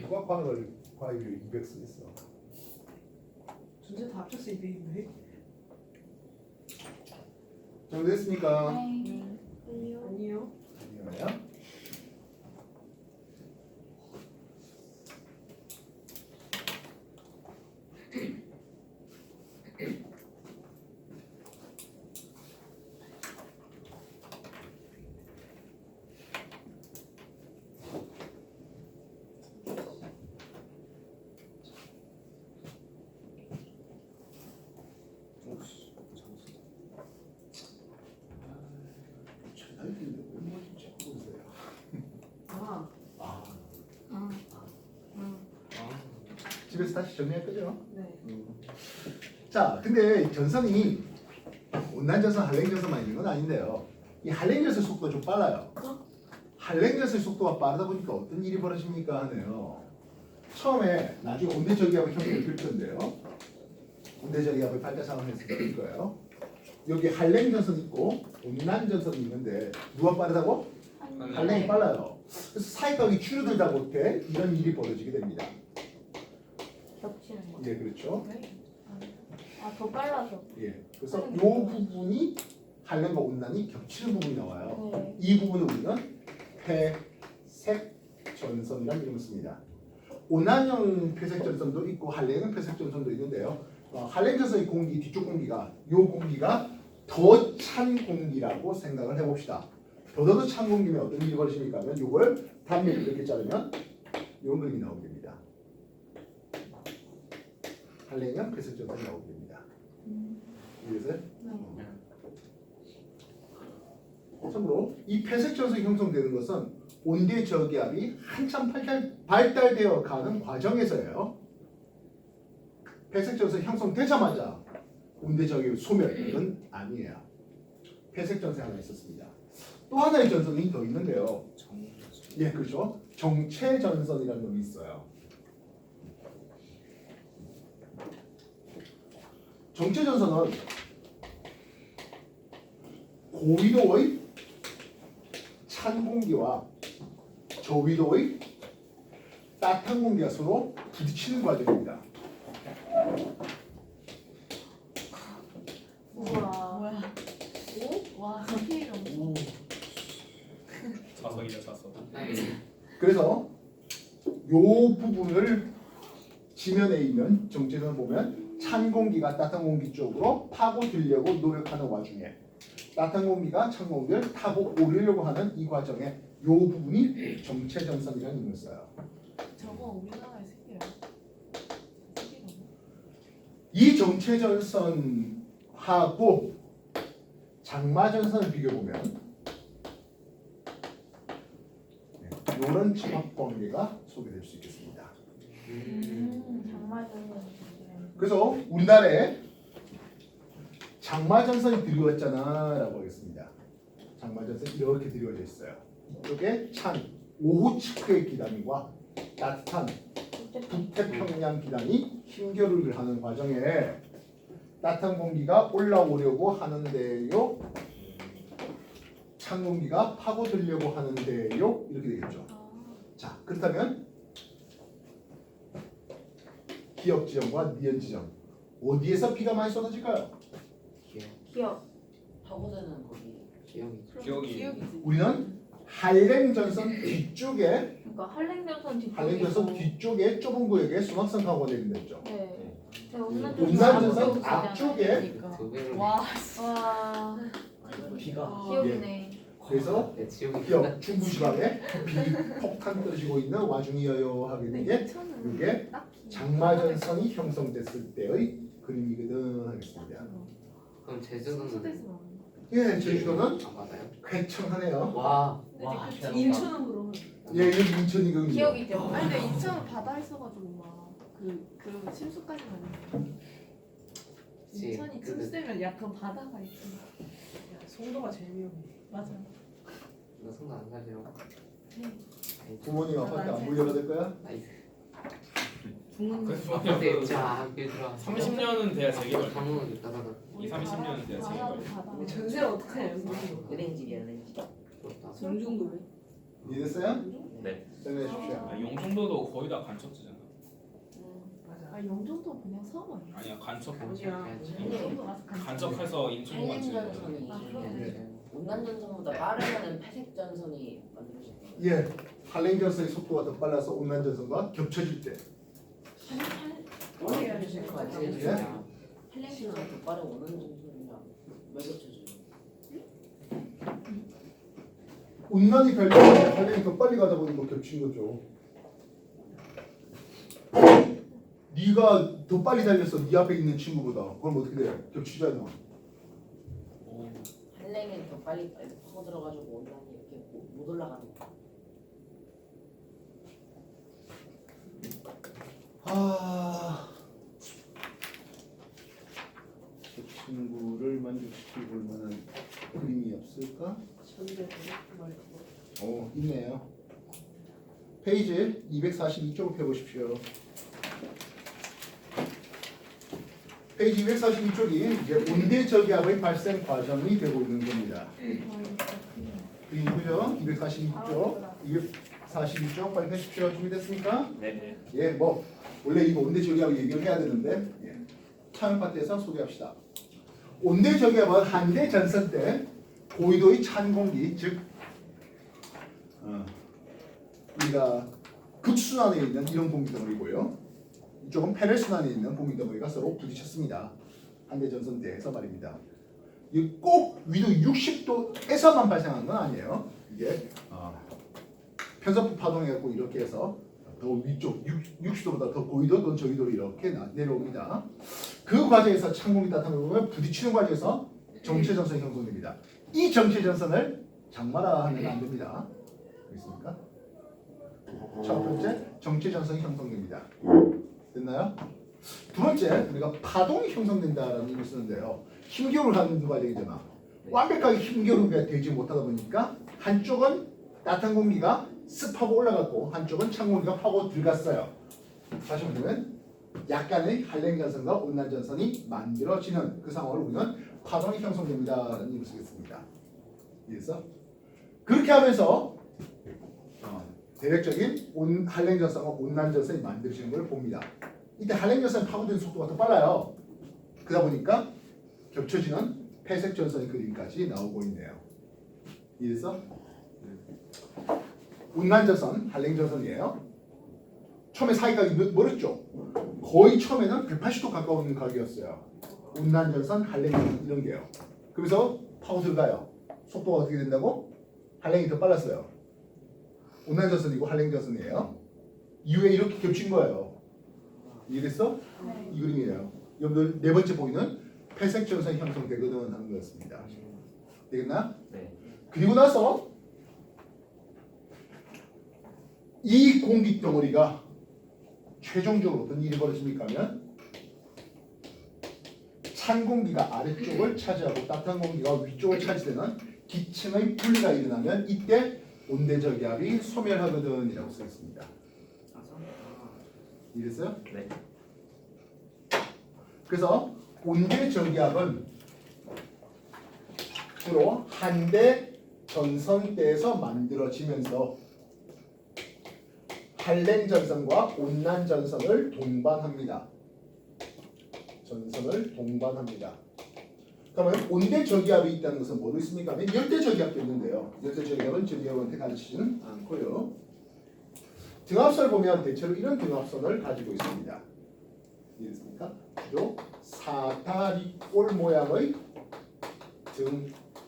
[SPEAKER 1] 과학을 과학을 200 쓰겠어.
[SPEAKER 6] 전체 다 합쳐서 200인데?
[SPEAKER 1] 정리됐습니까?
[SPEAKER 2] 네.
[SPEAKER 6] 아니요.
[SPEAKER 1] 아니요. 최달인데 왜 찍고 있어요?
[SPEAKER 6] 아,
[SPEAKER 1] 아
[SPEAKER 6] 아,
[SPEAKER 1] 집에서 다시 정리할 거죠?
[SPEAKER 6] 네.
[SPEAKER 1] 자, 근데 전선이 온난전선, 한랭전선만 있는 건 아닌데요. 이 한랭전선 속도가 좀 빨라요. 한랭전선 속도가 빠르다 보니까 어떤 일이 벌어집니까 하네요. 처음에 나중에 온대저기압의 형태를 그릴 건데요. 온대저기압의 발자상을 그릴 거예요. 여기 한랭전선 있고 온난전선이 있는데 누가 빠르다고? 한랭이 빨라요. 그래서 사이각이 줄어들다 못해 이런 일이 벌어지게 됩니다.
[SPEAKER 2] 겹치는 거.
[SPEAKER 1] 예, 그렇죠.
[SPEAKER 2] 아, 더 빨라서.
[SPEAKER 1] 예, 그래서 이 부분이 한랭과 온난이 겹치는 부분이 나와요.
[SPEAKER 2] 네.
[SPEAKER 1] 이 부분을 우리는 폐색 전선이라는 이름을 씁니다. 온난형 폐색 전선도 있고 한랭형 폐색 전선도 있는데요. 한랭 전선의 공기 뒤쪽 공기가 이 공기가 더 찬 공기라고 생각을 해봅시다. 더더 찬 공기면 어떤 일이 벌어집니까? 하면 이걸 단면을 이렇게 자르면 이런 그림이 나오게 됩니다. 한랭형 폐색 전선이 나오게 됩니다. 이해했어요? 참고로 이 폐색 전선이 형성되는 것은 온대 저기압이 한참 발달되어 가는 과정에서예요. 폐색 전선이 형성되자마자 온대 저기압 소멸은 아니에요. 폐색 전선이 하나 있었습니다. 또 하나의 전선이 더 있는데요. 예, 그렇죠. 정체 전선이라는 놈이 있어요. 정체 전선은 고위도의 찬 공기와 저위도의 따뜻한 공기가 서로 부딪히는 과정입니다.
[SPEAKER 2] 우와.
[SPEAKER 6] 뭐야? 오? 와, 스케일 엄청.
[SPEAKER 5] 자석이다 자석.
[SPEAKER 1] 그래서 요 부분을 지면에 있는 정체선을 보면 찬 공기가 따뜻한 공기 쪽으로 파고들려고 노력하는 와중에 따뜻한 공기가 찬 공기를 타고 오르려고 하는 이 과정에 요 부분이 정체전선이라는 이름을 써요.
[SPEAKER 6] 저거 우리나라에 생겨요. 생기나?
[SPEAKER 1] 이 정체전선하고 장마전선을 비교해보면 이런 집합관계가 소개될 수 있겠습니다.
[SPEAKER 2] 장마전선.
[SPEAKER 1] 그래서 우리나라에 장마전선이 드리웠잖아 라고 하겠습니다. 장마전선이 이렇게 드리워져 있어요. 이쪽에 찬 오호츠크의 기단과 따뜻한 북태평양 기단이 힘겨루기를 하는 과정에 따뜻한 공기가 올라오려고 하는데요. 찬 공기가 파고들려고 하는데요. 이렇게 되겠죠. 자, 그렇다면 기역 지점과 니은 지점 어디에서 비가 많이 쏟아질까요?
[SPEAKER 2] 기억.
[SPEAKER 4] 파고드는 거기
[SPEAKER 5] 기억이
[SPEAKER 1] 우리는 한랭전선 뒤쪽에
[SPEAKER 2] 그러니까 한랭전선 뒤쪽에
[SPEAKER 1] 한랭전선
[SPEAKER 2] 있고.
[SPEAKER 1] 뒤쪽에 좁은 구역에 수막선 파고가 내린다 했죠.
[SPEAKER 2] 네.
[SPEAKER 1] 음산전선 앞쪽에
[SPEAKER 3] 두 배로.
[SPEAKER 6] 와.
[SPEAKER 2] 와.
[SPEAKER 4] 비가
[SPEAKER 2] 기억이네.
[SPEAKER 1] 그래서
[SPEAKER 3] 네, 지옥이
[SPEAKER 1] 기역 중부지방에 비 폭탄 떨어지고 있는 와중이어요 하게 된 게 이게 장마전선이 형성됐을 때의 그림이거든 하겠습니다.
[SPEAKER 3] 그럼 제주도는
[SPEAKER 1] 예, 제주도는
[SPEAKER 3] 안 받아요?
[SPEAKER 1] 쾌청하네요.
[SPEAKER 3] 와.
[SPEAKER 6] 와. 인천은 그러면.
[SPEAKER 1] 예, 이게 인천이거든요.
[SPEAKER 2] 기억이죠.
[SPEAKER 6] 아니 근데 인천은 바다 있어가지고 막그 침수까지 가는. 인천이
[SPEAKER 3] 그-
[SPEAKER 6] 침수되면 약간 바다가 있잖아. 송도가 제일 위험해. 맞아.
[SPEAKER 3] 너 손도 안 살려.
[SPEAKER 1] 부모님 아파트 안 물려가 될 거야?
[SPEAKER 3] 나이스.
[SPEAKER 6] 부모님.
[SPEAKER 3] 근데 자 학교 들어.
[SPEAKER 5] 30년은 돼야 재개발.
[SPEAKER 3] 방문은 있다가
[SPEAKER 5] 30년은 돼야 재개발.
[SPEAKER 6] 바다. 전세 어떡해?
[SPEAKER 4] 은행집이야 은행집.
[SPEAKER 3] 부럽다.
[SPEAKER 6] 정중도래.
[SPEAKER 1] 이해됐어요?
[SPEAKER 3] 네.
[SPEAKER 1] 설명해 주십시오.
[SPEAKER 5] 아, 용종도도 거의 다 간첩지잖아.
[SPEAKER 6] 맞아. 아 영종도 그냥 섬 아니야?
[SPEAKER 5] 아니야 간첩.
[SPEAKER 6] 어디야?
[SPEAKER 4] 근데
[SPEAKER 6] 영종도 가서 간첩.
[SPEAKER 5] 간첩해서 인천 간첩.
[SPEAKER 4] 한랭전선이
[SPEAKER 6] 아, 그러네.
[SPEAKER 4] 온난전선보다 빠르면은 폐색전선이 만들어질 거예요.
[SPEAKER 1] 예, 한랭전선의 속도가 더 빨라서 온난전선과 겹쳐질 때
[SPEAKER 4] 원래 폐색 거 같아요.
[SPEAKER 1] 예?
[SPEAKER 4] 한랭전선 더 빠르고 온난전선이랑 왜 겹쳐져요?
[SPEAKER 1] 온난이 별로인데 한랭이 더 빨리 가다 보니 뭐 겹친 거죠. 네가 더 빨리 달려서 네 앞에 있는 친구보다 그럼 어떻게 돼? 겹치잖아.
[SPEAKER 5] 오.
[SPEAKER 4] 한랭이 더 빨리 파고들어가지고 온난이 이렇게 못 올라가는 거.
[SPEAKER 1] 아, 그 친구를 만족시킬 볼 만한 그림이 없을까? 있네요. 페이지 242쪽을 펴보십시오. 페이지 242쪽이 이제 온대저기압의 발생 과정이 되고 있는 겁니다. 그죠? 242쪽, 242쪽 빨리 펴십시오. 준비됐습니까?
[SPEAKER 3] 네.
[SPEAKER 1] 예, 뭐 원래 이거 온대저기압 얘기를 해야 되는데 차명 파트에서 소개합시다. 온대저기압은 한대 전선 때 고위도의 찬 공기, 즉 우리가 극순환에 있는 이런 공기 덩어리고요. 이쪽은 패널순환에 있는 공기 덩어리가 서로 부딪혔습니다. 한대 전선 때에서 말입니다. 이 꼭 위도 60도에서만 발생하는 건 아니에요. 이게 편서풍 파동해갖고 이렇게 해서 더 위쪽 60도보다 더 고위도 또는 저위도로 이렇게 내려옵니다. 그 과정에서 찬 공기 따뜻한 공기가 부딪히는 과정에서 정체 전선이 형성됩니다. 이 정체 전선을 장마라하면 안 됩니다. 알겠습니까? 첫 번째, 정체 전선이 형성됩니다. 됐나요? 두 번째, 우리가 파동이 형성된다라는 의미를 쓰는데요. 힘겨루를 하는 과정이잖아. 완벽하게 힘겨루가 되지 못하다 보니까 한쪽은 따뜻한 공기가 습하고 올라갔고 한쪽은 찬 공기가 파고 들어갔어요. 다시 말하면 약간의 한랭전선과 온난전선이 만들어지는 그 상황을 우리는 파동이 형성됩니다라는 의미를 쓰겠습니다. 이해했어? 그렇게 하면서 대략적인 한랭전선과 온난전선이 만들어지는 걸 봅니다. 이때 한랭전선이 파고드는 속도가 더 빨라요. 그러다 보니까 겹쳐지는 폐색전선의 그림까지 나오고 있네요. 이해했어? 온난전선, 한랭전선이에요. 처음에 사이각이 멀었죠? 거의 처음에는 180도 가까운 각이었어요. 온난전선, 한랭전선 이런 게요. 그래서 파고 들어가요. 속도가 어떻게 된다고? 한랭이 더 빨랐어요. 온난전선이고 한랭전선이에요. 이후에 이렇게 겹친 거예요. 이해됐어?
[SPEAKER 2] 네.
[SPEAKER 1] 이 그림이에요. 여러분들 네 번째 보기는 폐색전선이 형성되거든 하는 거였습니다. 되겠나?
[SPEAKER 3] 네.
[SPEAKER 1] 그리고 나서 이 공기 덩어리가 최종적으로 어떤 일이 벌어집니까 하면 찬 공기가 아래쪽을 차지하고 따뜻한 공기가 위쪽을 차지되는 기층의 분리가 일어나면 이때 온대저기압이 소멸하거든 이라고 써있습니다. 이해됐어요?
[SPEAKER 3] 네.
[SPEAKER 1] 그래서 온대저기압은 주로 한대 전선대에서 만들어지면서 한랭 전선과 온난 전선을 동반합니다. 전선을 동반합니다. 그러면 온대 저기압이 있다는 것은 뭐도 있습니까? 열대 저기압도 있는데요. 열대 저기압은 저기압한테 가르치지는 않고요. 등압선을 보면 대체로 이런 등압선을 가지고 있습니다. 이해됐습니까? 주로 사다리꼴 모양의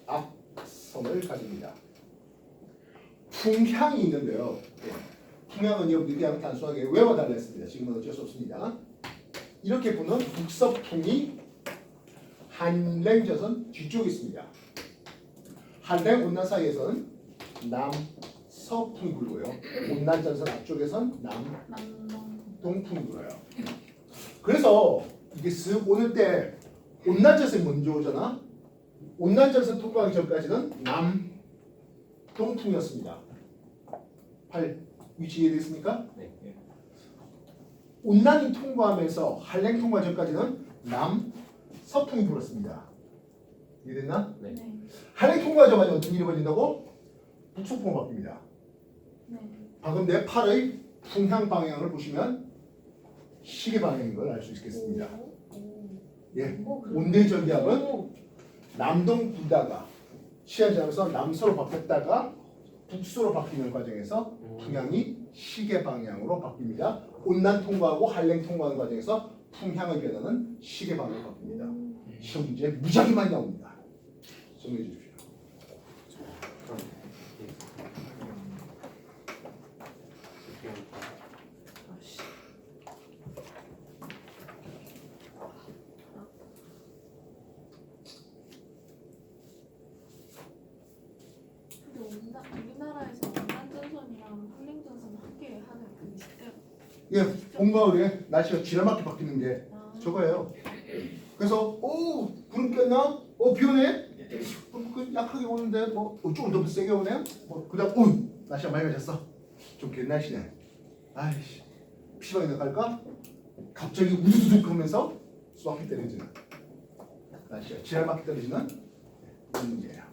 [SPEAKER 1] 등압선을 가집니다. 풍향이 있는데요. 풍향은 여러분들이 그냥 단순하게 외워달라 했습니다. 지금은 어쩔 수 없습니다. 이렇게 보는 북서풍이 한랭전선 뒤쪽에 있습니다. 한랭 온난 사이에서는 남서풍이 불고요. 온난 전선 앞쪽에선 남동풍이 불어요. 그래서 이게 쓱 오는 때 온난 전선이 먼저 오잖아. 온난 전선 통과하기 전까지는 남동풍이었습니다. 위치 이해됐습니까?
[SPEAKER 3] 네.
[SPEAKER 1] 온난이 통과하면서 한랭 통과 전까지는 남서풍이 불었습니다. 이해됐나?
[SPEAKER 3] 네.
[SPEAKER 2] 네.
[SPEAKER 1] 한랭 통과하자마자 어떤 일이 벌어진다고? 북서풍으로 바뀝니다.
[SPEAKER 2] 네.
[SPEAKER 1] 방금 내 팔의 풍향 방향을 보시면 시계 방향인 걸 알 수 있겠습니다. 예, 온대 저기압은 남동 불다가 시간 지나면서 남서로 바뀌었다가 북서로 바뀌는 과정에서 풍향이 시계 방향으로 바뀝니다. 온난 통과하고 한랭 통과하는 과정에서 풍향의 변화는 시계 방향으로 바뀝니다. 시험 문제 무지하게 많이 나옵니다. 정리해 주십시오.
[SPEAKER 2] 근데 우리나라에서 온난전선이랑 한랭전선 함께 하는 그게 있대요.
[SPEAKER 1] 예, 봄과 가을에 날씨가 지나맞게 바뀌는 게
[SPEAKER 2] 아,
[SPEAKER 1] 저거예요. 그래서 구름 꼈나? 비 오네? 그 약하게 오는데 조금 더 세게 오네? 그다음 날씨가 맑아졌어. 좀 개날씨네. 아이씨 PC방에 갈까? 갑자기 우두두둑 하면서 수학이 떨어지는 날씨가 지나맞게 떨어지는 이런 문제예요.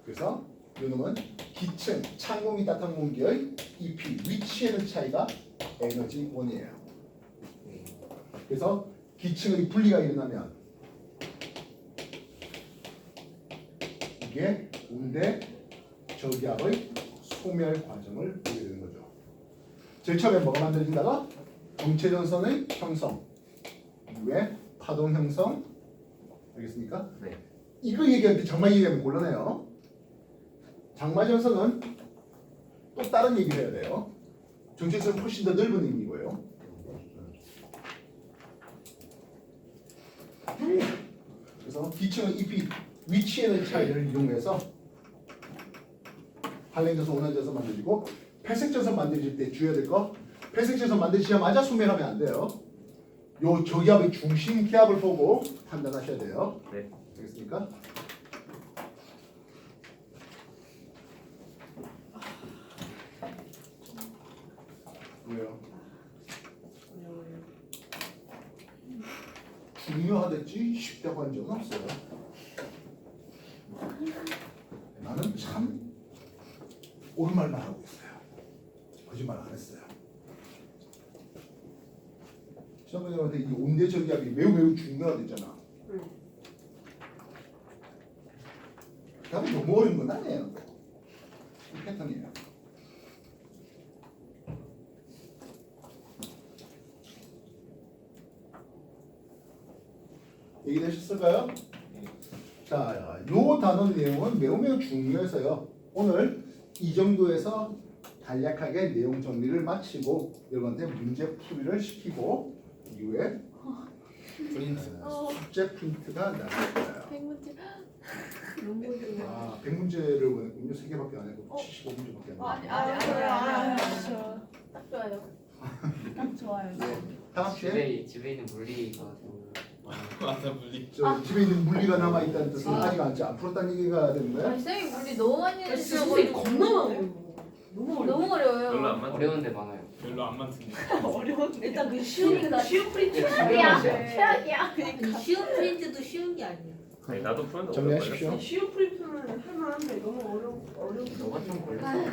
[SPEAKER 1] 그래서 이놈은 기층, 찬공기 따뜻한 공기의 EP, 위치에는 차이가 에너지원이에요. 그래서 기층의 분리가 일어나면 이게 온대 저기압의 소멸 과정을 보게 되는 거죠. 제일 처음에 뭐가 만들어진다가 정체전선의 형성, 이후에 파동 형성, 알겠습니까?
[SPEAKER 3] 네.
[SPEAKER 1] 이거 얘기할 때 장마 얘기하면 곤란해요. 장마전선은 또 다른 얘기를 해야 돼요. 정체선은 훨씬 더 넓은 의미고요. 그래서 기층의 EP 위치에는 차이를 이용해서 한랭전선, 온난전선 만들어지고 폐색전선 만들어질 때 주의해야 될 거, 폐색전선 만들어지자마자 소멸하면 안 돼요. 요 저기압의 중심 기압을 보고 판단하셔야 돼요.
[SPEAKER 3] 네.
[SPEAKER 1] 알겠습니까? 왜요? 중요하댔지 쉽다고 한 적은 없어요. 나는 참 옳은 말만 하고 있어요. 거짓말 안 했어요. 시험관장한테 이 온대 저기압이 매우 중요하댔잖아. 답이 너무 어려운 건 아니에요. 이 패턴이에요. 얘기되셨을까요? 자, 요 단어 내용은 매우 중요해서요. 오늘 이 정도에서 간략하게 내용 정리를 마치고 여러분한테 문제 풀이를 시키고 이후에
[SPEAKER 5] 프린트.
[SPEAKER 1] 숙제 프린트가 나갈 거예요.
[SPEAKER 2] 100문제.
[SPEAKER 1] 아, 100문제를 보냈군요. 3개밖에 안 했고 75문제밖에 안 했고.
[SPEAKER 2] 아니. 딱 좋아요.
[SPEAKER 6] 딱 좋아요.
[SPEAKER 1] 다 같이
[SPEAKER 7] 집에 있는 물리가
[SPEAKER 5] 맞아 물리.
[SPEAKER 1] 저 집에 있는 물리가 남아 있다는 뜻은 아직 안 풀었다는 얘기가 되는 거예요?
[SPEAKER 2] 아니 쌤이 물리 너무 많이
[SPEAKER 4] 선생님
[SPEAKER 2] 해주셔가지고
[SPEAKER 4] 겁나 많아요. 너무 어려워.
[SPEAKER 2] 너무 어려워요.
[SPEAKER 3] 별로 안 맞는.
[SPEAKER 7] 어려운데 많아요.
[SPEAKER 5] 별로 안 많던데.
[SPEAKER 6] 어려운데.
[SPEAKER 4] 일단 그 쉬운 프린트.
[SPEAKER 2] 최악이야. 최악이야.
[SPEAKER 6] 그러니까
[SPEAKER 4] 쉬운 프린트도 쉬운 게 아니에요.
[SPEAKER 3] 아니 나도 푸는데
[SPEAKER 1] 정리하십시오.
[SPEAKER 6] 쉬운 프리프는 할만한데 너무 어려워.
[SPEAKER 3] 너가 좀 걸렸어.